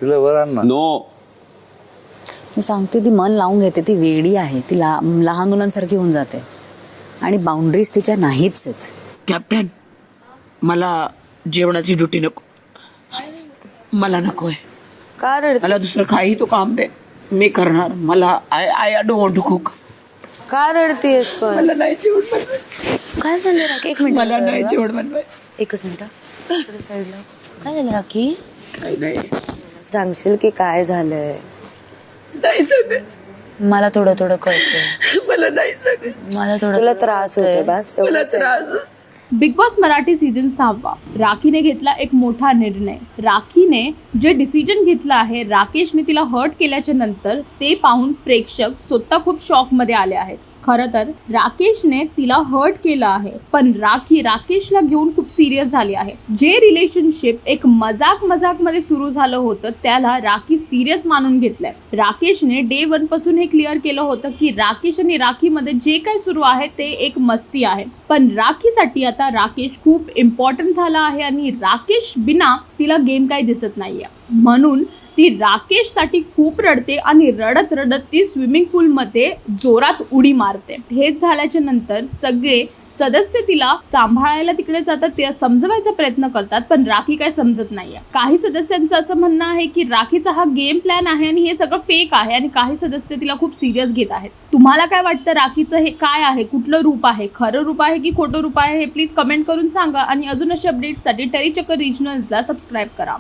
तिला वर आण ना. नो. मी सांगते ती मन लावून घेते, ती वेडी आहे, ती लहान मुलांसारखी होऊन जाते आणि बाउंड्रीज तिच्या नाहीच आहेत. कॅप्टन, मला जेवणाची ड्युटी नको, मला नकोय. का रडते? मला दुसरं काही तो काम दे, मी करणार. मला I don't want to cook. का रडतेस पण? मला नाही जेवण बनवाय. काय झालं राखी? एक मिनिट, मला नाही जेवण बनवाय. एकच मिनिट इकडे साईडला. काय झालं राखी? काही नाही. सांगशील की काय झालंय? नाही सांगत. मला थोडं थोडं कळतंय. मला नाही सांगत. मला थोडं तुला त्रास होतोय बस मला एवढंच आहे. त्रास. Big boss Marathi season 6. राखीने घेतला एक मोठा निर्णय. राखीने जे डिसिजन घेतलं आहे राकेशने तिला हर्ट केल्याच्या नंतर, ते पाहून प्रेक्षक स्वतः खूप शॉक मध्ये आले आहेत. खरं तर राकेशने तिला हर्ट केलं आहे, पण राखी राकेशला घेऊन खूप सिरियस झाली आहे. जे रिलेशनशिप एक मजाक मध्ये सुरू झालं होतं त्याला राखी सिरियस मानून घेतलंय. राकेशने डे 1 पासून हे क्लिअर केलं होतं की राकेश आणि राखीमध्ये जे काही सुरू आहे ते एक मस्ती आहे, पण राखीसाठी आता राकेश खूप इम्पॉर्टंट झाला आहे आणि राकेश बिना तिला गेम काही दिसत नाहीये. म्हणून ती राकेशसाठी खूप रडते आणि रडत रडत ती स्विमिंग पूलमध्ये जोरात उडी मारते. हेच झाल्याच्या नंतर सगळे सदस्य तिला सांभाळायला तिकडे जातात, तिला समजवायचा प्रयत्न करतात, पण राखी काय समजत नाहीये. काही सदस्यांचं असं म्हणणं आहे की राखीचा हा गेम प्लॅन आहे आणि हे सगळं फेक आहे, आणि काही सदस्य तिला खूप सिरियस घेत आहेत. तुम्हाला काय वाटतं, राखीचं हे काय आहे? कुठलं रूप आहे? खरं रूप आहे की खोटं रूप आहे? हे प्लीज कमेंट करून सांगा. आणि अजून अशा अपडेट्ससाठी टेरी चक्कर रिजनल्सला सबस्क्राईब करा.